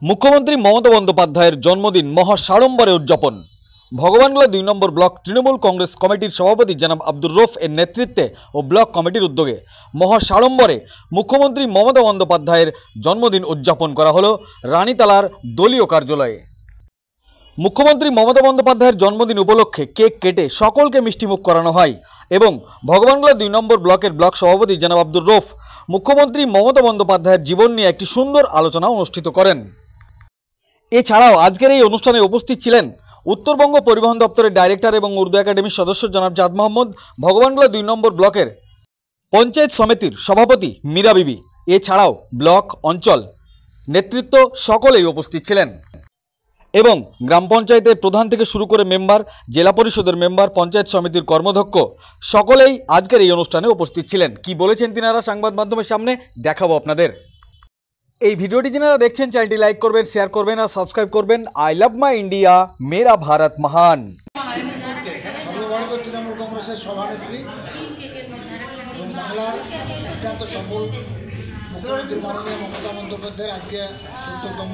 মুখ্যমন্ত্রী মমতা বন্দ্যোপাধ্যায়ের জন্মদিন মহা সাড়ম্বরে উদযাপন। ভগবানগোলা ২ নম্বর ব্লক তৃণমূল কংগ্রেস কমিটির সভাপতি জনাব আব্দুর রৌফ এর নেতৃত্বে ও ব্লক কমিটির উদ্যোগে মহা সাড়ম্বরে মুখ্যমন্ত্রী মমতা বন্দ্যোপাধ্যায়ের জন্মদিন উদযাপন করা হলো রানীতালার দলীয় কার্যালয়ে। মুখ্যমন্ত্রী মমতা বন্দ্যোপাধ্যায়ের জন্মদিন উপলক্ষে কেক কেটে সকলকে মিষ্টিমুখ করানো হয় এবং ভগবানগোলা ২ নম্বর ব্লকের ব্লক সভাপতি জনাব আব্দুর রৌফ মুখ্যমন্ত্রী মমতা বন্দ্যোপাধ্যায়ের জীবন নিয়ে একটি সুন্দর আলোচনা অনুষ্ঠিত করেন। এছাড়াও আজকের এই অনুষ্ঠানে উপস্থিত ছিলেন উত্তরবঙ্গ পরিবহন দপ্তরের ডাইরেক্টর এবং উর্দু একাডেমির সদস্য জনাব জাদ মোহাম্মদ, ভগবানগোলা ২ নম্বর ব্লকের পঞ্চায়েত সমিতির সভাপতি মীরা বিবি। এছাড়াও ব্লক অঞ্চল নেতৃত্ব সকলেই উপস্থিত ছিলেন এবং গ্রাম পঞ্চায়েতের প্রধান থেকে শুরু করে মেম্বার, জেলা পরিষদের মেম্বার, পঞ্চায়েত সমিতির কর্মধ্যক্ষ সকলেই আজকের এই অনুষ্ঠানে উপস্থিত ছিলেন। কি বলেছেন তিনারা সংবাদ মাধ্যমের সামনে দেখাবো আপনাদের। এই ভিডিওটি যারা দেখছেন চ্যানেলটি লাইক করবেন, শেয়ার করবেন আর সাবস্ক্রাইব করবেন। আই লাভ মাই ইন্ডিয়া, মেরা ভারত মহান। সর্বভারতীয় তৃণমূল কংগ্রেসের সভানেত্রী এবং বাংলার অত্যন্ত সফল মুখ্যমন্ত্রী মাননীয় মমতা বন্দ্যোপাধ্যায়ের আজকে ৭০তম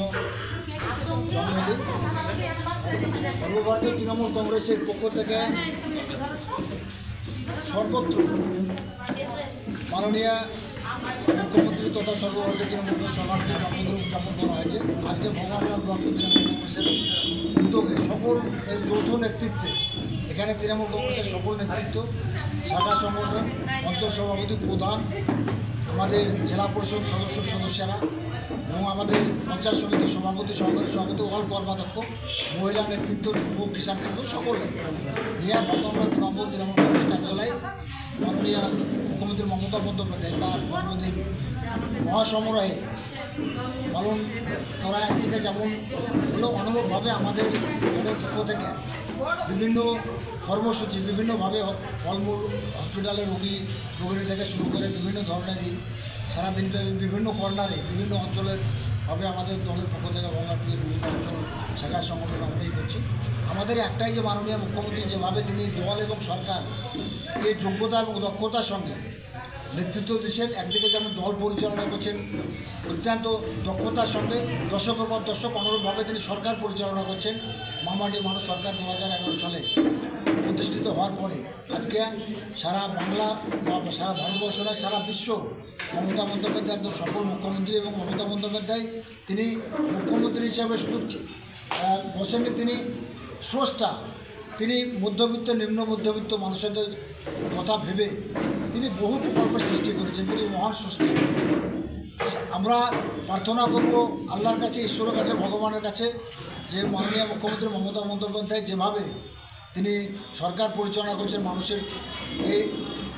জন্মদিন। সর্বভারতীয় তৃণমূল কংগ্রেসের পক্ষ থেকে সর্বত্র মাননীয় মুখ্যমন্ত্রী তথা সর্বভারতীয় তৃণমূল কংগ্রেস সভানেত্রীর জন্মদিন উদযাপন করা হয়েছে। আজকে ভগবানগোলা ব্লক তৃণমূল কংগ্রেসের উদ্যোগে সকল যৌথ নেতৃত্বে এখানে তৃণমূল কংগ্রেসের সকল নেতৃত্ব, শাখা সংগঠন, অঞ্চল সভাপতি, প্রধান, আমাদের জেলা পরিষদ সদস্যরা এবং আমাদের পঞ্চায়েত সমিতির সভাপতি, সহকারী সভাপতি, অল কর্মাধ্যক্ষ, মহিলা নেতৃত্ব, যুব কিষাণ নেতৃত্ব সকলে নিয়ে ভগবানগোলা ২ নম্বর তৃণমূল কংগ্রেস কার্যালয়ে মাননীয় মুখ্যমন্ত্রী মমতা বন্দ্যোপাধ্যায় তার জন্মদিন মহাসমারোহে পালন করা। একদিকে যেমন হলো, অনুরূপভাবে আমাদের দলের পক্ষ থেকে বিভিন্ন কর্মসূচি, বিভিন্নভাবে ফলমূল, হসপিটালে রোগী থেকে শুরু করে বিভিন্ন ধরনেরই সারাদিনব্যাপী বিভিন্ন কর্নারে বিভিন্ন অঞ্চলের ভাবে আমাদের দলের পক্ষ থেকে গঙ্গাপুরের বিভিন্ন অঞ্চল শাখা সংগঠন আমরাই করছি। আমাদের একটাই যে মাননীয় মুখ্যমন্ত্রী যেভাবে তিনি দল এবং সরকার এই যোগ্যতা এবং দক্ষতার সঙ্গে নেতৃত্ব দিচ্ছেন, একদিকে যেমন দল পরিচালনা করছেন অত্যন্ত দক্ষতার সঙ্গে, দশকের পর দশক অনুরূপভাবে তিনি সরকার পরিচালনা করছেন। মামাটি মানুষ সরকার ২০১১ সালে প্রতিষ্ঠিত হওয়ার পরে আজকে সারা বাংলা বা সারা ভারতবর্ষ নয়, সারা বিশ্ব মমতা বন্দ্যোপাধ্যায় একজন সফল মুখ্যমন্ত্রী এবং মমতা বন্দ্যোপাধ্যায় তিনি মুখ্যমন্ত্রী হিসাবে শুধু বসেননি, তিনি স্রষ্টা। তিনি মধ্যবিত্ত, নিম্ন মধ্যবিত্ত মানুষদের কথা ভেবে তিনি বহু প্রকল্পের সৃষ্টি করেছেন। তিনি মহান স্রষ্টা। আমরা প্রার্থনা করব আল্লাহর কাছে, ঈশ্বরের কাছে, ভগবানের কাছে যে মাননীয় মুখ্যমন্ত্রী মমতা বন্দ্যোপাধ্যায় যেভাবে তিনি সরকার পরিচালনা করছেন, মানুষের এই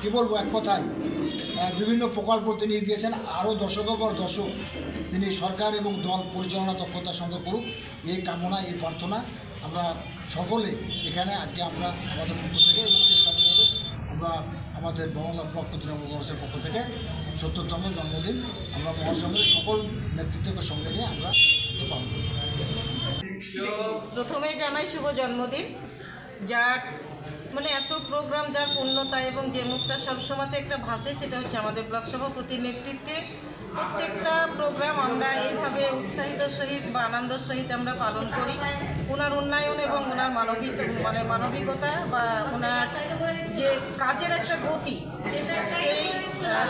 কী বলবো এক কথায় বিভিন্ন প্রকল্প তিনি দিয়েছেন, আরও দশকের পর দশক তিনি সরকার এবং দল পরিচালনা দক্ষতার সঙ্গে করুক, এই কামনা, এই প্রার্থনা আমরা সকলে এখানে আজকে আমরা আমাদের পক্ষ থেকে এবং সেই সাথে সাথে আমরা আমাদের ভগবানগোলা ব্লক তৃণমূল কংগ্রেসের পক্ষ থেকে ৭০তম জন্মদিন আমরা মহাসমারোহে সকল নেতৃত্বকে সঙ্গে নিয়ে আমরা আজকে পালন করি। প্রথমেই জানাই শুভ জন্মদিন। যার মানে এত প্রোগ্রাম, যার পূর্ণতা এবং যে মুখটা সবসময়তে একটা ভাষে, সেটা হচ্ছে আমাদের ব্লক সভাপতির নেতৃত্বে প্রত্যেকটা প্রোগ্রাম আমরা এইভাবে উৎসাহিত সহিত বা আনন্দের সহিত আমরা পালন করি। ওনার উন্নয়ন এবং ওনার মানবিকতা বা ওনার যে কাজের একটা গতি, সেই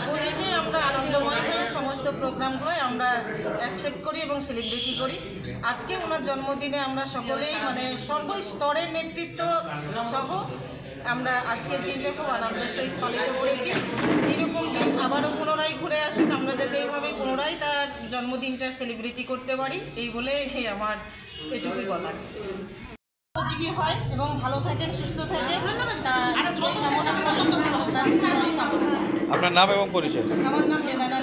গতিতে আমরা আনন্দময় হয়ে সমস্ত প্রোগ্রামগুলোই আমরা অ্যাকসেপ্ট করি এবং সেলিব্রিটি করি। আজকে ওনার জন্মদিনে আমরা সকলেই সর্বস্তরের নেতৃত্ব সহ আমরা আজকের দিনটা খুব আনন্দের সহিত পালিত করেছি। এরকম দিন আবারও পুনরায় ঘুরে আসুন, আমরা যাতে এইভাবে পুনরায় তার জন্মদিনটা সেলিব্রিটি করতে পারি, এই বলে আমার এটুকুই বলার। জীবী হয় এবং ভালো থাকেন, সুস্থ থাকেন, আপনার নাম এবং পরিচয়? আমার নাম বেদানা।